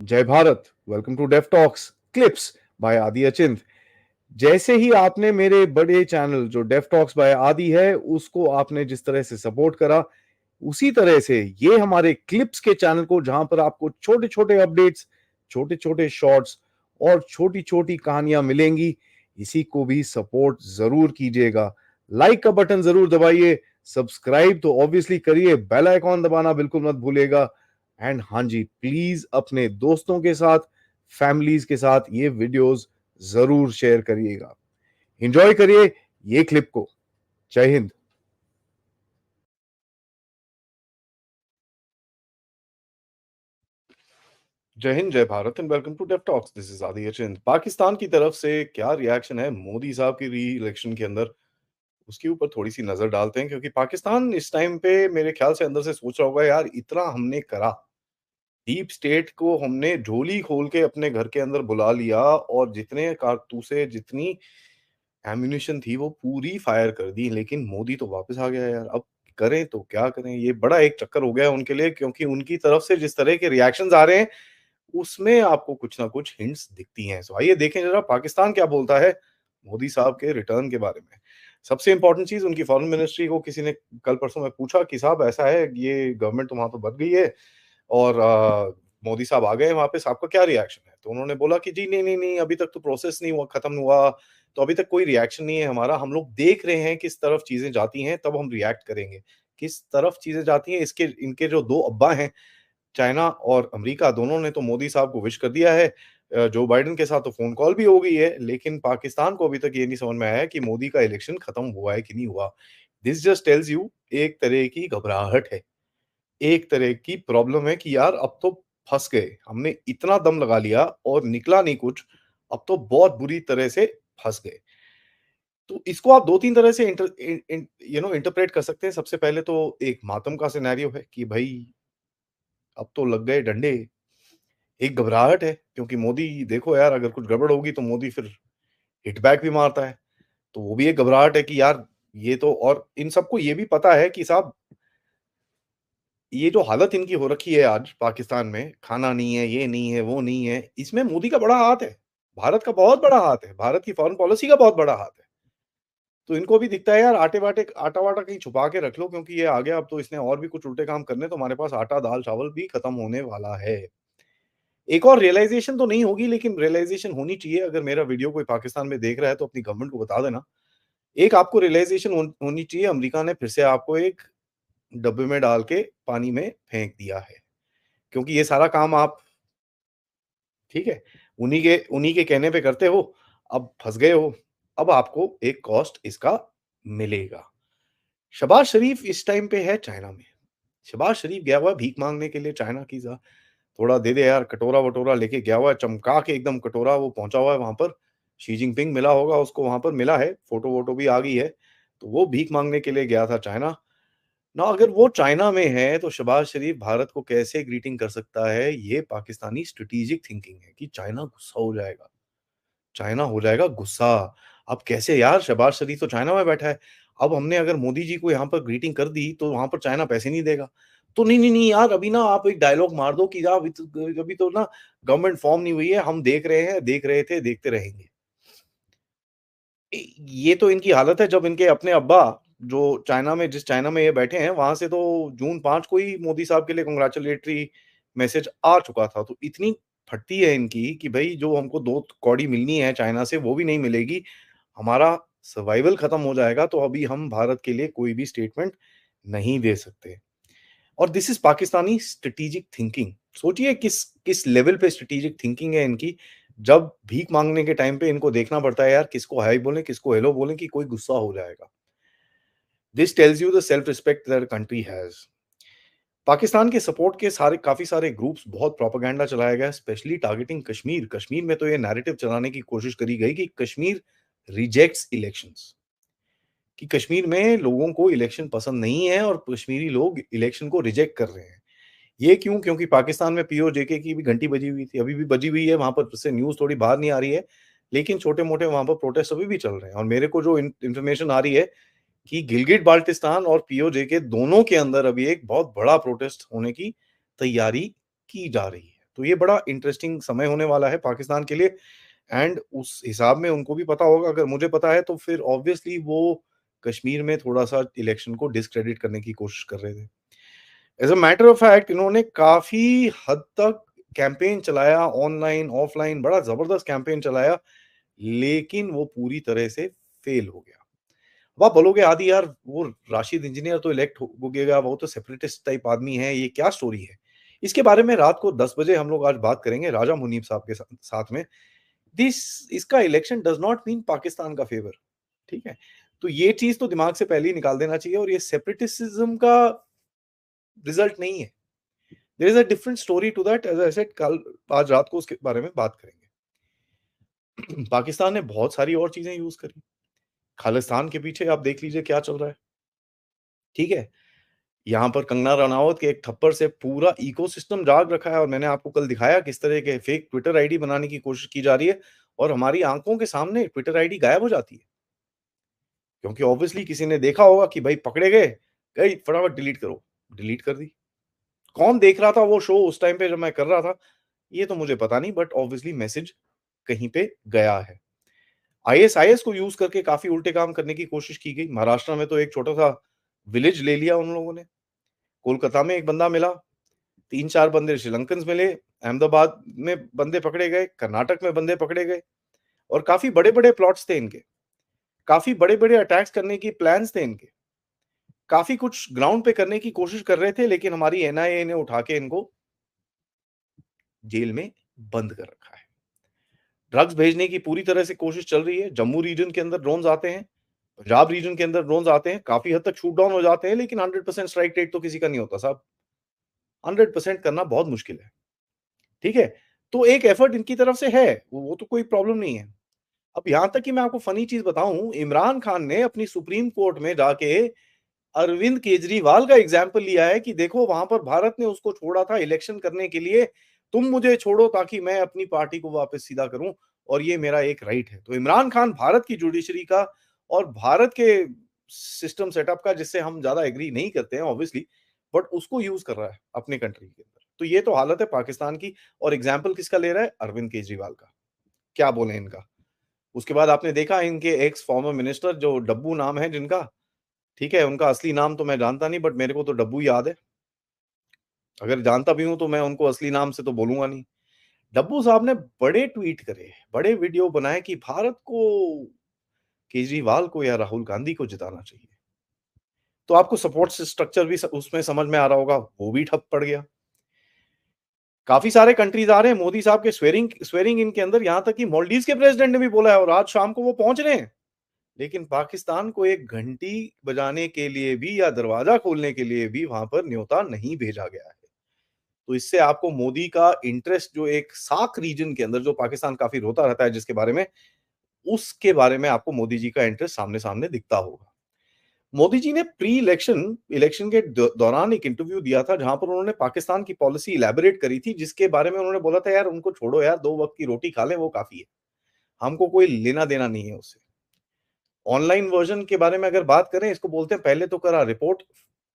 जय Bharat. Welcome to deaf talks clips by Adi Achint. जैसे ही आपने मेरे बड़े चैनल जो डेफ टॉक्स बाय आदि है उसको आपने जिस तरह से सपोर्ट करा, उसी तरह से ये हमारे क्लिप्स के चैनल को, जहां पर आपको छोटे छोटे अपडेट्स, छोटे छोटे शॉर्ट्स और छोटी छोटी कहानियां मिलेंगी, इसी को भी सपोर्ट जरूर कीजिएगा। लाइक का बटन जरूर दबाइए, सब्सक्राइब तो ऑब्वियसली करिए, बेल आइकॉन दबाना बिल्कुल मत भूलिएगा। एंड हाँ जी, प्लीज अपने दोस्तों के साथ, फैमिलीज के साथ ये वीडियोस जरूर शेयर करिएगा। एंजॉय करिए ये क्लिप को। जय हिंद। जय हिंद, जय Bharat and welcome to deaf talks. This is Adi Achint. Pakistan की तरफ से क्या रिएक्शन है मोदी साहब की री इलेक्शन के अंदर, उसके ऊपर थोड़ी सी नजर डालते हैं, क्योंकि पाकिस्तान इस टाइम पे मेरे ख्याल से अंदर से सोच रहा होगा, यार इतना हमने करा, डीप स्टेट को हमने झोली खोल के अपने घर के अंदर बुला लिया और जितने कारतूसे, जितनी एम्यूनिशन थी वो पूरी फायर कर दी, लेकिन मोदी तो वापस आ गया यार। अब करें तो क्या करें, ये बड़ा एक चक्कर हो गया है उनके लिए, क्योंकि उनकी तरफ से जिस तरह के रिएक्शंस आ रहे हैं उसमें आपको कुछ ना कुछ हिंट्स दिखती हैं। सो आइए देखें जरा पाकिस्तान क्या बोलता है मोदी साहब के रिटर्न के बारे में। सबसे इंपॉर्टेंट चीज, उनकी फॉरेन मिनिस्ट्री को किसी ने कल परसों में पूछा कि साहब ऐसा है, ये गवर्नमेंट तो वहां पर बन गई है और मोदी साहब आ गए हैं वापस, आपका क्या रिएक्शन है? तो उन्होंने बोला कि जी नहीं नहीं नहीं, अभी तक तो प्रोसेस नहीं हुआ, खत्म हुआ, तो अभी तक कोई रिएक्शन नहीं है हमारा। हम लोग देख रहे हैं किस तरफ चीजें जाती हैं, तब हम रिएक्ट करेंगे। किस तरफ चीजें जाती हैं, इसके इनके जो दो अब्बा हैं, चाइना और अमेरिका, दोनों ने तो मोदी साहब को विश कर दिया है। जो बाइडेन के साथ तो फोन कॉल भी हो गई है, लेकिन पाकिस्तान को अभी तक ये नहीं समझ में आया कि मोदी का इलेक्शन खत्म हुआ है कि नहीं हुआ। दिस जस्ट टेल्स यू, एक तरह की घबराहट है, एक तरह की प्रॉब्लम है कि यार अब तो फंस गए, हमने इतना दम लगा लिया और निकला नहीं कुछ, अब तो बहुत बुरी तरह से फंस गए। तो इसको आप दो तीन तरह से इंटरप्रेट कर सकते हैं। सबसे पहले तो एक मातम का सिनेरियो है कि भाई अब तो लग गए डंडे। एक घबराहट है क्योंकि मोदी, देखो यार अगर कुछ गड़बड़ होगी तो मोदी फिर हिट बैक भी मारता है, तो वो भी एक घबराहट है कि यार ये तो, और इन सबको ये भी पता है कि साहब ये जो हालत इनकी हो रखी है आज पाकिस्तान में, खाना नहीं है, ये नहीं है, वो नहीं है, इसमें मोदी का बड़ा हाथ है, भारत का बहुत बड़ा हाथ है, भारत की फॉरेन पॉलिसी का बहुत बड़ा हाथ है। तो इनको भी दिखता है यार, आटा-वाटा कहीं छुपा के रख लो, क्योंकि ये आ गया, अब तो इसने और भी कुछ उल्टे काम करने, तो हमारे पास आटा, दाल, चावल भी खत्म होने वाला है। एक और रियलाइज़ेशन तो नहीं होगी, लेकिन रियलाइज़ेशन होनी चाहिए। अगर मेरा वीडियो कोई पाकिस्तान में देख रहा है तो अपनी गवर्नमेंट को बता देना। एक आपको रियलाइज़ेशन होनी चाहिए, अमेरिका ने फिर से आपको एक डब्बे में डाल के पानी में फेंक दिया है। क्योंकि ये सारा काम आप, ठीक है, उन्हीं के कहने पे करते हो, अब फँस गए हो, अब आपको एक कॉस्ट इसका मिलेगा। शहबाज शरीफ इस टाइम पे है चाइना में। शहबाज शरीफ गया हुआ है भीख माँगने के लिए चाइना की, थोड़ा दे दे यार, कटोरा-वटोरा लेके गया हुआ है, चमका के एकदम कटोरा वो पहुँचा हुआ है वहाँ पर। शी जिनपिंग मिला होगा उसको, वहाँ पर मिला है, फ़ोटो-वोटो भी आ गई है। तो वो भीख माँगने के लिए गया था चाइना। ना अगर वो चाइना में है, तो शहबाज शरीफ भारत को कैसे ग्रीटिंग कर सकता है? ये पाकिस्तानी स्ट्रैटेजिक थिंकिंग है कि चाइना गुस्सा हो जाएगा। चाइना हो जाएगा गुस्सा। अब कैसे यार, शहबाज शरीफ तो चाइना में बैठा है। अब हमने अगर मोदी जी को यहाँ पर ग्रीटिंग कर दी तो वहाँ पर चाइना पैसे नहीं देगा। तो नहीं, नहीं, नहीं यार, अभी ना आप एक डायलॉग मार दो कि अभी तो ना गवर्नमेंट फॉर्म नहीं हुई है, हम देख रहे हैं, देख रहे थे, देखते रहेंगे। ये तो इनकी हालत है जब इनके अपने अब्बा, जो चाइना में, जिस चाइना में ये बैठे हैं, वहाँ से तो जून 5 को ही मोदी साहब के लिए कांग्रेचुलेटरी मैसेज आ चुका था। तो इतनी फटती है इनकी कि भई जो हमको 2 कौड़ी मिलनी है चाइना से वो भी नहीं मिलेगी। हमारा सर्वाइवल खत्म हो जाएगा, तो अभी हम भारत के लिए कोई भी स्टेटमेंट नहीं दे सकते। और this is Pakistani strategic thinking. सोचिए किस किस लेवल पे स्ट्रैटेजिक थिंकिंग है इनकी, जब भीख माँगने के टाइम पे इनको देखना पड़ता है यार किसको हाय बोलें, किसको हेलो बोलें कि कोई गुस्सा हो जाएगा। This tells you the self respect that country has. Pakistan के सपोर्ट के सारे, काफ़ी सारे ग्रुप्स, बहुत प्रोपेगेंडा चलाया गया, स्पेशली टारगेटिंग कश्मीर। कश्मीर में तो ये नैरेटिव चलाने की कोशिश करी गई कि कश्मीर रिजेक्ट्स इलेक्शंस, कि कश्मीर में लोगों को इलेक्शन पसंद नहीं है और कश्मीरी लोग इलेक्शन को रिजेक्ट कर रहे हैं। ये क्यों? क्योंकि पाकिस्तान में पीओजेके की भी घंटी बजी हुई थी, अभी भी बजी हुई है, वहाँ पर उससे न्यूज़ थोड़ी बाहर नहीं आ रही है, लेकिन छोटे-मोटे वहाँ पर प्रोटेस्ट अभी भी चल रहे हैं। और मेरे को जो इन्फॉर्मेशन आ रही है कि गिलगिट-बाल्टिस्तान और पीओजेके दोनों के अंदर अभी एक बहुत बड़ा प्रोटेस्ट होने की तैयारी की जा रही है। तो ये बड़ा इंटरेस्टिंग समय होने वाला है पाकिस्तान के लिए एंड उस हिसाब में उनको भी पता होगा, अगर मुझे पता है तो फिर ऑब्वियसली वो कश्मीर में थोड़ा-सा इलेक्शन को डिस्क्रेडिट करने की कोशिश कर रहे थे। As a matter of fact इन्होंने काफ़ी हद तक कैंपेन चलाया, ऑनलाइन, ऑफलाइन बड़ा ज़बरदस्त कैंपेन चलाया, लेकिन वो पूरी तरह से फेल हो गया। अब आप बोलोगे आदि यार वो राशिद इंजीनियर तो इलेक्ट हो गया, वो तो सेपरेटिस्ट टाइप आदमी है, ये क्या स्टोरी है? इसके बारे में रात को 10 बजे हम लोग आज बात करेंगे राजा मुनीब साहब के साथ में। दिस इसका election does not mean Pakistan का फेवर, ठीक है? तो ये चीज़ तो दिमाग से पहले ही निकाल देना चाहिए और ये सेपरेटिसिज़्म का रिज़ल्ट नहीं है। There is a different story to that as I said कल आज रात को उसके बारे में बात करेंगे। पाकिस्तान ने बहुत सारी और चीज़ें यूज़ करी। खालिस्तान के पीछे आप देख लीजिए क्या चल रहा है, ठीक है? यहाँ पर कंगना रनावत के एक थप्पड़ से पूरा इकोसिस्टम जाग रखा है और मैंने आपको कल दिखाया किस तरह के फेक ट्विटर आईडी बनाने की कोशिश की जा रही है और हमारी आँखों के सामने ट्विटर आईडी गायब हो जाती है। क्योंकि ऑब्वियसली किसी ने देखा होगा कि भाई पकड़े गए, गई फटाफट डिलीट करो, डिलीट कर दी। कौन देख रहा था वो शो उस टाइम पे जब मैं कर रहा था, ये तो मुझे पता नहीं बट ऑब्वियसली मैसेज कहीं पे गया है। आईएसआईएस को यूज़ करके काफ़ी उल्टे काम करने की कोशिश की गई। महाराष्ट्र में तो एक छोटा-सा विलेज ले लिया उन लोगों ने। कोलकाता में एक बंदा मिला, 3-4 बंदे श्रीलंकन्स मिले, अहमदाबाद में बंदे पकड़े गए, कर्नाटक में बंदे पकड़े गए और काफ़ी बड़े-बड़े प्लॉट्स थे इनके। काफ़ी बड़े-बड़े अटैक्स करने की प्लान्स थे इनके। काफ़ी कुछ ग्राउंड पे करने की कोशिश कर रहे थे लेकिन हमारी एनआईए ने उठा के इनको जेल में बंद कर रखा है। ड्रग्स भेजने की पूरी तरह से कोशिश चल रही है। जम्मू रीजन के अंदर ड्रोन्स आते हैं, पंजाब रीजन के अंदर ड्रोन्स आते हैं, काफ़ी हद तक शूट डाउन हो जाते हैं लेकिन 100% स्ट्राइक रेट तो किसी का नहीं होता साहब। 100% करना बहुत मुश्किल है, ठीक है? तो एक एफर्ट इनकी तरफ से है, वो तो कोई प्रॉब्लम नहीं है। अब यहाँ तक कि मैं आपको फ़नी चीज़ बताऊँ, इमरान खान ने अपनी सुप्रीम कोर्ट में जाके अरविंद केजरीवाल का एग्जाम्पल लिया है कि देखो वहां पर भारत ने उसको छोड़ा था इलेक्शन करने के लिए, तुम मुझे छोड़ो ताकि मैं अपनी पार्टी को वापस सीधा करूं और ये मेरा एक राइट है। तो इमरान खान भारत की जुडिशरी का और भारत के सिस्टम सेटअप का जिससे हम ज्यादा एग्री नहीं करते हैं ऑब्वियसली, बट उसको यूज कर रहा है अपने कंट्री के अंदर। तो ये तो हालत है पाकिस्तान की और एग्जाम्पल किसका ले रहा है? अरविंद केजरीवाल का। क्या बोले इनका? उसके बाद आपने देखा इनके एक्स फॉर्मर मिनिस्टर जो डब्बू नाम है जिनका, ठीक है, उनका असली नाम तो मैं जानता नहीं बट मेरे को तो डब्बू याद है। अगर जानता भी हूँ तो मैं उनको असली नाम से तो बोलूँगा नहीं। डब्बू साहब ने बड़े ट्वीट करे, बड़े वीडियो बनाए कि भारत को केजरीवाल को या राहुल गांधी को जिताना चाहिए। तो आपको सपोर्ट स्ट्रक्चर भी उसमें समझ में आ रहा होगा, वो भी ठप पड़ गया। काफ़ी सारे कंट्रीज़ आ रहे हैं मोदी साहब के स्वेरिंग स्वेरिंग इन के अंदर, यहाँ तक कि मालदीव्स के प्रेसिडेंट ने भी बोला है और आज शाम को वो पहुँच रहे हैं। लेकिन पाकिस्तान को एक घंटी बजाने के लिए भी या दरवाजा खोलने के लिए भी वहां पर न्योता नहीं भेजा गया है। तो इससे आपको मोदी का इंटरेस्ट जो एक सार्क रीजन के अंदर जो पाकिस्तान काफी रोता रहता है जिसके बारे में, उसके बारे में आपको मोदी जी का इंटरेस्ट सामने-सामने दिखता होगा। मोदी जी ने प्री इलेक्शन इलेक्शन के दौरान एक इंटरव्यू दिया था जहां पर उन्होंने पाकिस्तान की पॉलिसी इलैबोरेट करी थी जिसके बारे में उन्होंने बोला था यार उनको छोड़ो यार, 2 वक्त की रोटी खा लें वो काफी है। हमको कोई लेना-देना नहीं है उससे। ऑनलाइन वर्ज़न के बारे में अगर बात करें, इसको बोलते हैं पहले तो करा रिपोर्ट,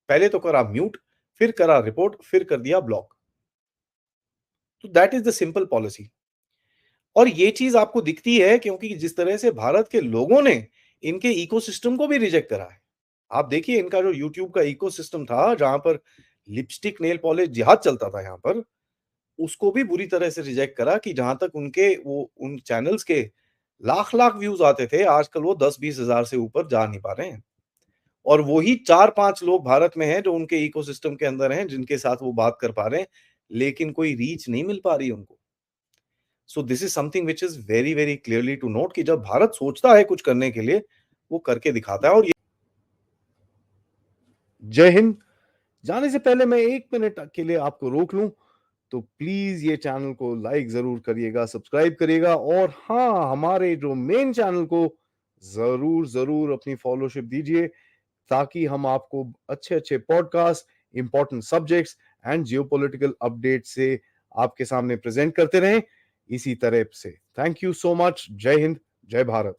पहले तो करा म्यूट, फिर करा रिपोर्ट, फिर कर दिया ब्लॉक। तो that is the simple policy और ये चीज़ आपको दिखती है क्योंकि जिस तरह से भारत के लोगों ने इनके इकोसिस्टम को भी रिजेक्ट करा है। आप देखिए इनका जो यूट्यूब का इकोसिस्टम था, जहाँ पर लिपस्टिक, नेल पॉलिश जिहाद चलता था यहाँ पर, उसको भी बुरी तरह से रिजेक्ट करा कि जहाँ तक उनके वो उन चैनल्स के लाख-लाख व्यूज़ आते थे, आजकल वो 10-20 हज़ार से ऊपर जा नहीं पा रहे हैं। और वही 4-5 लोग भारत में हैं जो उनके इकोसिस्टम के अंदर हैं, जिनके साथ वो बात कर पा रहे हैं, लेकिन कोई रीच नहीं मिल पा रही है उनको। So this is something which is very, very clearly to note कि जब भारत सोचता है कुछ करने के लिए, वो करके दिखाता है और ये जय हिंद। जाने से पहले मैं 1 मिनट के लिए आपको रोक लूँ, तो प्लीज़ ये चैनल को लाइक ज़रूर करिएगा, सब्सक्राइब करिएगा और हाँ, हमारे जो मेन चैनल को ज़रूर अपनी फॉलोशिप दीजिए ताकि हम आपको अच्छे-अच्छे podcast, important subjects and geopolitical update से आपके सामने प्रेज़ेंट करते रहें, इसी तरह से। Thank you so much. जय हिंद, जय भारत।